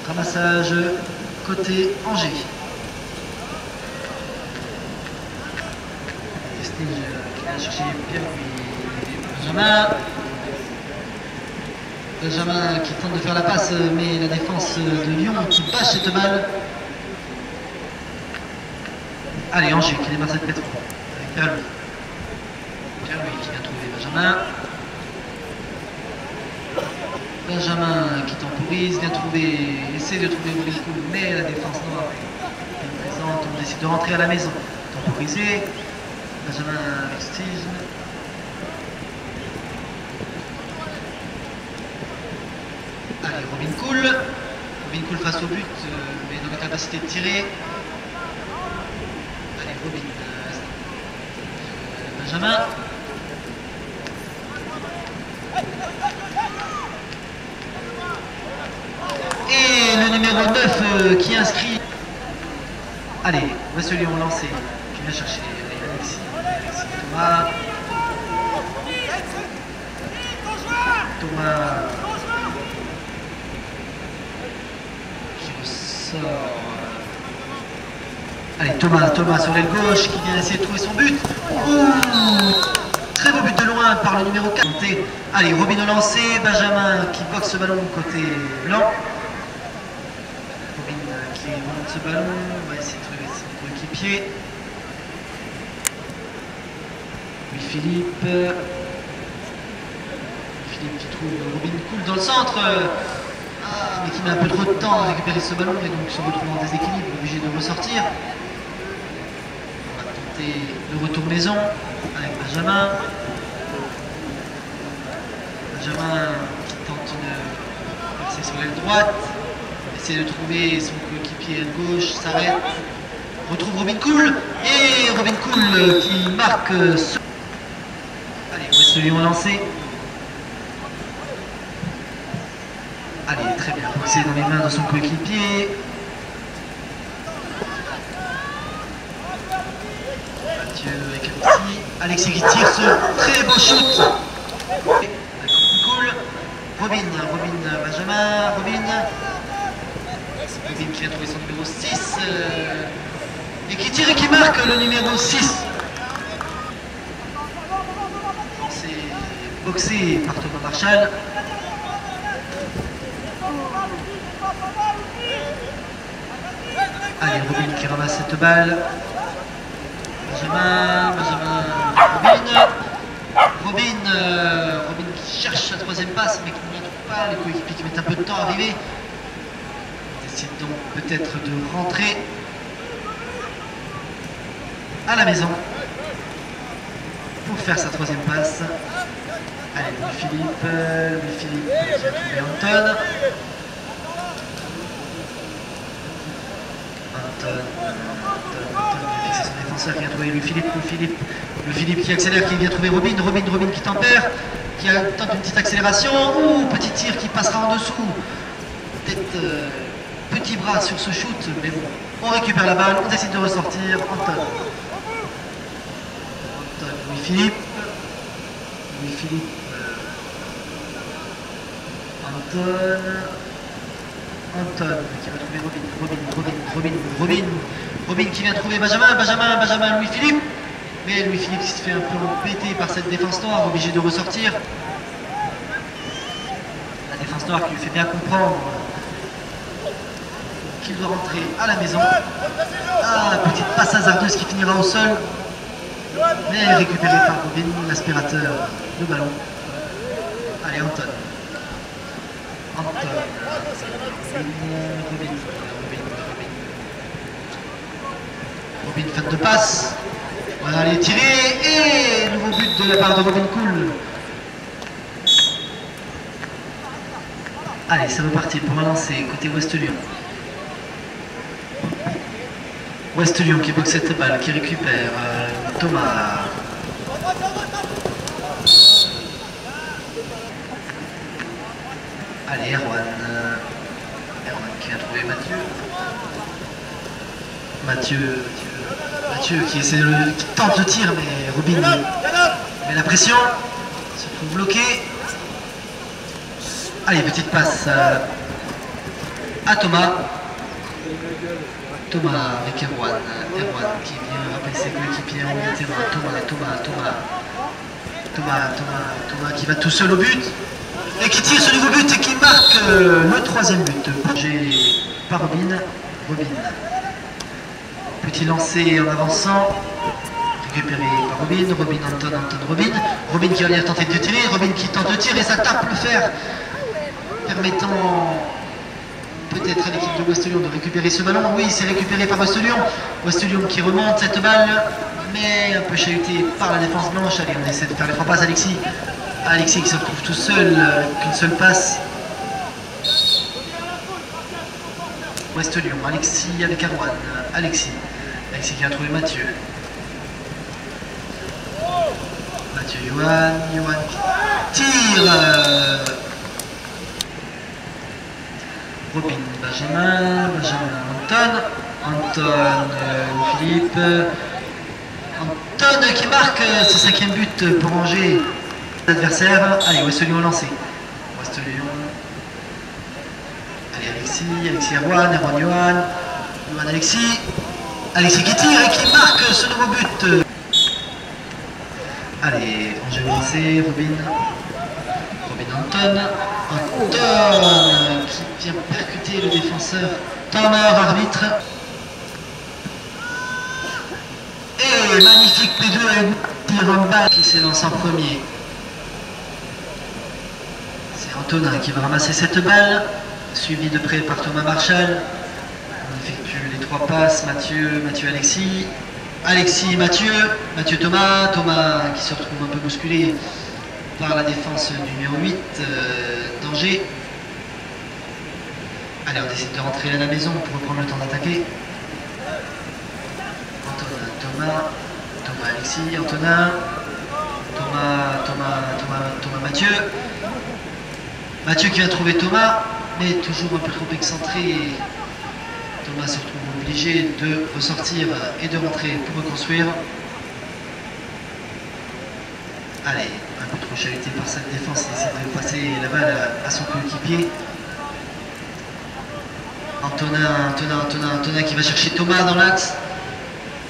Ramassage côté Angers. Prestige qui va chercher Pierre, puis Benjamin. Benjamin qui tente de faire la passe, mais la défense de Lyon qui bâche cette balle. Allez, Angers qui démarre cette pétrole avec Pierre-Louis. Pierre-Louis qui vient trouver Benjamin. Benjamin qui temporise, vient trouver, essaie de trouver Robin Cool, mais la défense noire est présente. On décide de rentrer à la maison. Temporiser. Benjamin Prestige. Allez, Robin Cool. Robin Cool face au but, mais dans la capacité de tirer. Allez, Robin. Benjamin. Et le numéro 9 qui inscrit. Allez, Ouest Lyon lancé. Qui vient chercher Alexis Thomas. Thomas. Qui ressort. Allez, Thomas sur l'aile gauche qui vient essayer de trouver son but. Très beau but de loin par le numéro 4. Allez, Robin au lancé. Benjamin qui boxe ce ballon côté blanc. Qui monte ce ballon, on va essayer de trouver son coéquipier. Louis-Philippe qui trouve Robin Cool dans le centre, mais qui met un peu trop de temps à récupérer ce ballon et donc se retrouve en déséquilibre, obligé de ressortir. On va tenter de retournaison avec Benjamin. Benjamin qui tente une accès sur l'aile droite. Essaie de trouver son coéquipier à gauche, s'arrête, retrouve Robin Cool, et Robin Cool qui marque ce... Allez, Ouest Lyon lancé. Allez, très bien, boxé dans les mains de son coéquipier. Mathieu avec Alexis qui tire ce très beau shoot. Cool. Robin, Benjamin, Robin qui vient trouver son numéro 6 et qui tire et qui marque le numéro 6. C'est boxé par Thomas Marchal. Allez, Robin qui ramasse cette balle. Benjamin, Robin qui cherche sa troisième passe mais qui ne la trouve pas. Les coéquipiers qui mettent un peu de temps à arriver. Décide donc peut-être de rentrer à la maison pour faire sa troisième passe. Allez, Louis-Philippe qui va trouver Anton. Anton qui a fixé son défenseur, qui vient trouver Louis-Philippe qui accélère, qui vient trouver Robin qui tempère, qui tente une petite accélération. Petit tir qui passera en dessous. Peut-être petit bras sur ce shoot, mais bon, on récupère la balle, on décide de ressortir. Anton, Louis-Philippe, Anton qui va trouver Robin qui vient trouver Benjamin, Louis-Philippe, mais Louis-Philippe qui se fait un peu embêter par cette défense noire, obligé de ressortir. La défense noire qui lui fait bien comprendre qu'il doit rentrer à la maison. Petite passe hasardeuse qui finira au sol, mais récupérée par Robin, l'aspirateur de ballon. Allez, Anton, Robin fan de passe. Voilà, allez tirer, et nouveau but de la part de Robin Cool. Allez, c'est reparti pour un lancer côté Ouest Lyon. Ouest Lyon qui boxe cette balle, qui récupère Thomas. Allez, Erwan qui a trouvé Mathieu qui tente le tir, mais Robin met la pression, se trouve bloqué. Allez, petite passe à Thomas. Thomas avec Erwan. Erwan qui vient rappeler ses coéquipiers en milieu de terrain. Thomas qui va tout seul au but. Et qui tire ce nouveau but et qui marque le troisième but. J'ai par Robin. Petit lancer en avançant. Récupéré par Robin, Anton, Robin qui va venir tenter de tirer, Robin qui tente de tirer et ça tape le fer, permettant peut-être à l'équipe de Ouest Lyon de récupérer ce ballon. Oui, c'est récupéré par Ouest Lyon qui remonte cette balle, mais un peu chahuté par la défense blanche. Allez, on essaie de faire les trois passes. Alexis qui se retrouve tout seul, qu'une seule passe. Ouest Lyon, Alexis avec Erwan, Alexis qui a trouvé Mathieu. Yohan tire. Robin, Benjamin, Anton, Philippe. Anton qui marque ce cinquième but pour Angers. L'adversaire. Allez, Ouest Lyon lancé. Allez, Alexis, Erwan, Yohan, Alexis qui tire et qui marque ce nouveau but. Allez, Angers lancé, Robin, Anton qui vient percuter le défenseur. Thomas, arbitre. Et magnifique P2 avec tir en bas qui s'élance en premier. C'est Antonin qui va ramasser cette balle, suivi de près par Thomas Marchal. On effectue les trois passes, Mathieu, Alexis, Mathieu, Thomas qui se retrouve un peu bousculé par la défense du numéro 8 d'Angers. Allez, on décide de rentrer à la maison pour reprendre le temps d'attaquer. Thomas, Alexis, Antonin, Thomas, Mathieu qui va trouver Thomas, mais toujours un peu trop excentré. Thomas se retrouve obligé de ressortir et de rentrer pour reconstruire. Allez, un peu trop chahuté par cette défense, il essaie de passer la balle à son coéquipier. Antonin qui va chercher Thomas dans l'axe.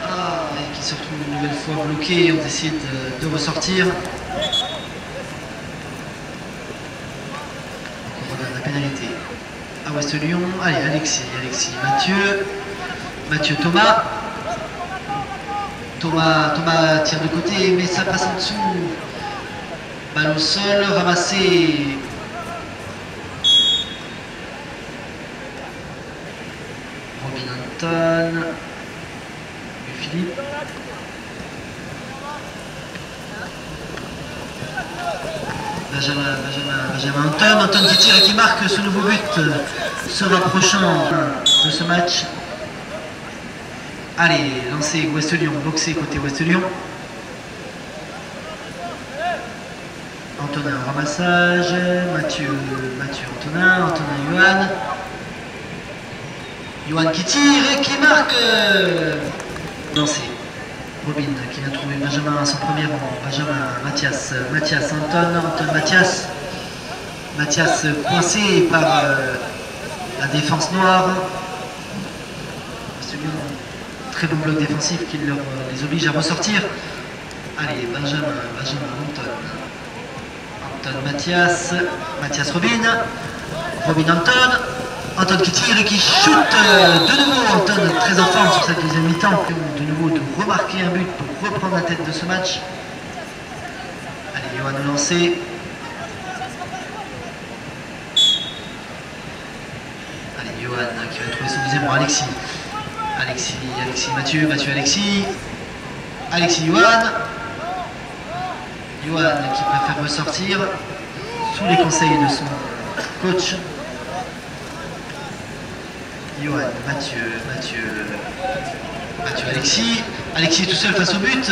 Et qui se retrouve une nouvelle fois bloqué. On décide de ressortir. On regarde la pénalité à Ouest Lyon. Allez, Alexis, Mathieu, Thomas tire de côté, mais ça passe en dessous. Balle au sol, ramassé. Robin, Anton, Philippe. Benjamin, Anton qui tire et qui marque ce nouveau but, se rapprochant de ce match. Allez, lancé Ouest Lyon, boxé côté Ouest Lyon. Antonin, ramassage, Mathieu, Antonin, Yohan qui tire et qui marque. Lancé. Robin qui vient trouver Benjamin à son premier rang. Mathias, Anton, Mathias coincé par la défense noire. C'est un très bon bloc défensif qui les oblige à ressortir. Allez, Benjamin, Anton, Mathias, Robin, Anton qui tire et qui shoot de nouveau. Anton très en forme sur cette deuxième mi-temps. De nouveau de remarquer un but pour reprendre la tête de ce match. Allez, Yohan lancé. Allez, Yohan qui va trouver son deuxième rang. Alexis, Mathieu, Alexis, Yohan qui préfère ressortir sous les conseils de son coach. Yohan, Mathieu, Alexis tout seul face au but.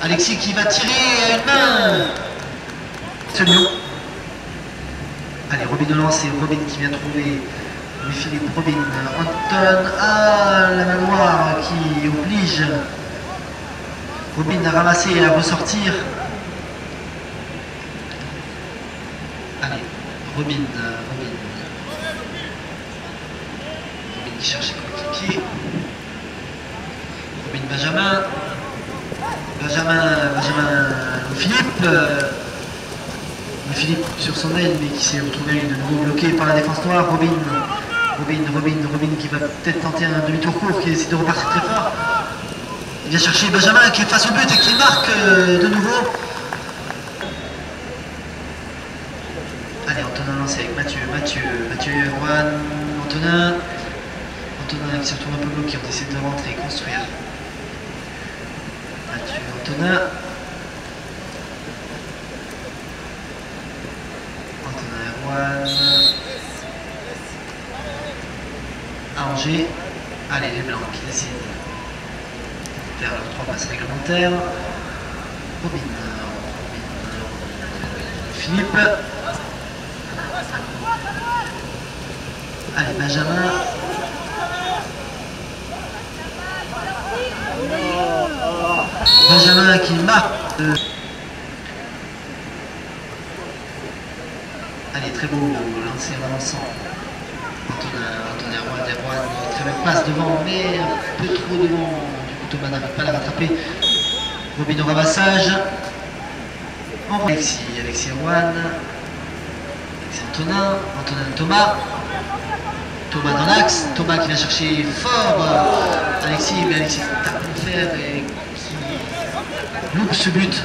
Alexis qui va tirer à une main. Lyon. Allez, Robin de lancer, Robin qui vient trouver Louis-Philippe, Robin, Anton. La main noire qui oblige Robin à ramasser et à ressortir. Allez, Robin. qui cherche ses coéquipiers. Robin Benjamin. Philippe. Philippe sur son aile, mais qui s'est retrouvé de nouveau bloqué par la défense noire. Robin qui va peut-être tenter un demi-tour court, qui essaie de repartir très fort. Il vient chercher Benjamin qui est face au but et qui marque de nouveau. Allez, Antonin lance avec Mathieu et Erwan. Antonin qui se retrouve un peu bloqué, on essaie de rentrer et construire. Mathieu, Antonin. Erwan. À Angers. Allez, les Blancs qui décident de faire leurs 3 passes réglementaires. Robin. Philippe. Allez, Benjamin. Benjamin qui marque. Allez, très beau lancer en avançant. Antonin Erwan, très belle passe devant, mais un peu trop devant. Du coup, Thomas n'arrive pas à la rattraper. Robin au ramassage. Alexis Erwan. Alexis Antonin. Thomas. Thomas dans l'axe. Thomas qui vient chercher fort Alexis, mais Alexis tape le fer et qui loupe ce but.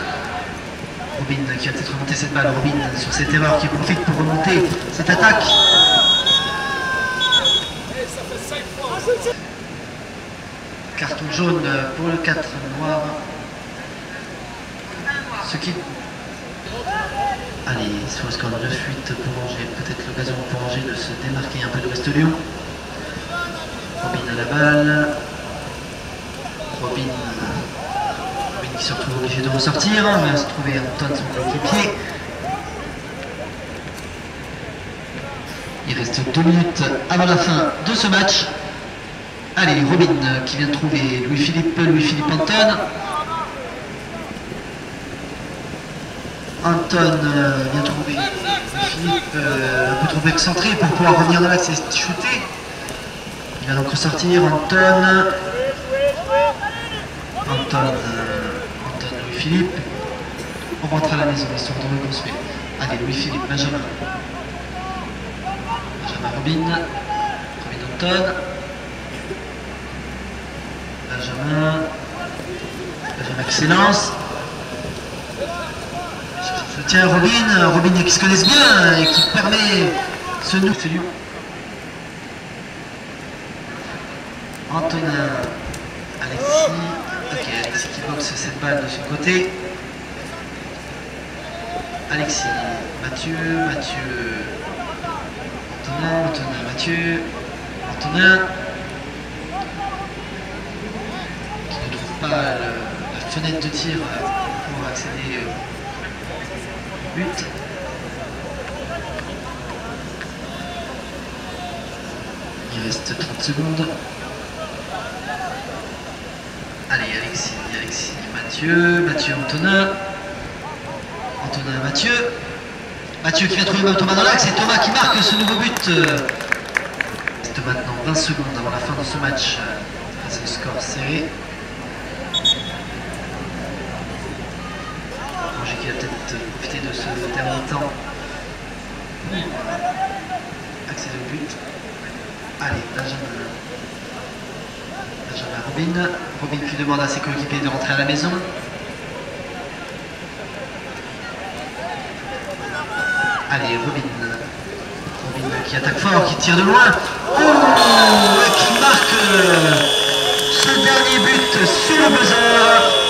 Robin qui va peut-être remonter cette balle. Robin sur cette erreur qui profite pour remonter cette attaque. Carton jaune pour le 4 noir. Ce qui... Allez, sur le score de 9-8 pour Angers, peut-être l'occasion pour Angers de se démarquer un peu de l'Ouest Lyon. Robin à la balle. Robin qui se retrouve obligé de ressortir. Il va se trouver Antoine, son coéquipier. Il reste 2 minutes avant la fin de ce match. Allez, Robin qui vient de trouver Louis-Philippe Anton. Anton vient trouver Philippe un peu trop excentré pour pouvoir revenir dans l'axe et shooter. Il va donc ressortir Anton, Louis-Philippe. On rentre à la maison histoire de reconstruire. Allez, Louis-Philippe, Benjamin, Robin, Anton, Benjamin qui s'élance. Tiens, Robin qui se connaissent bien et qui permet ce nouveau. Antonin, Alexis. Ok, Alexis qui boxe cette balle de son côté. Alexis, Mathieu. Antonin, Mathieu. Antonin. Qui ne trouve pas la fenêtre de tir pour accéder au but. Il reste 30 secondes. Allez, Alexis, Mathieu, Antonin, Mathieu qui vient trouver Thomas dans l'axe et Thomas qui marque ce nouveau but. Il reste maintenant 20 secondes avant la fin de ce match. C'est le score serré. Angers qui va peut-être profiter de ce dernier temps pour accéder au but. Allez, Robin qui demande à ses coéquipiers de rentrer à la maison. Allez, Robin qui attaque fort, qui tire de loin. Oh, qui marque ce dernier but sur le buzzer.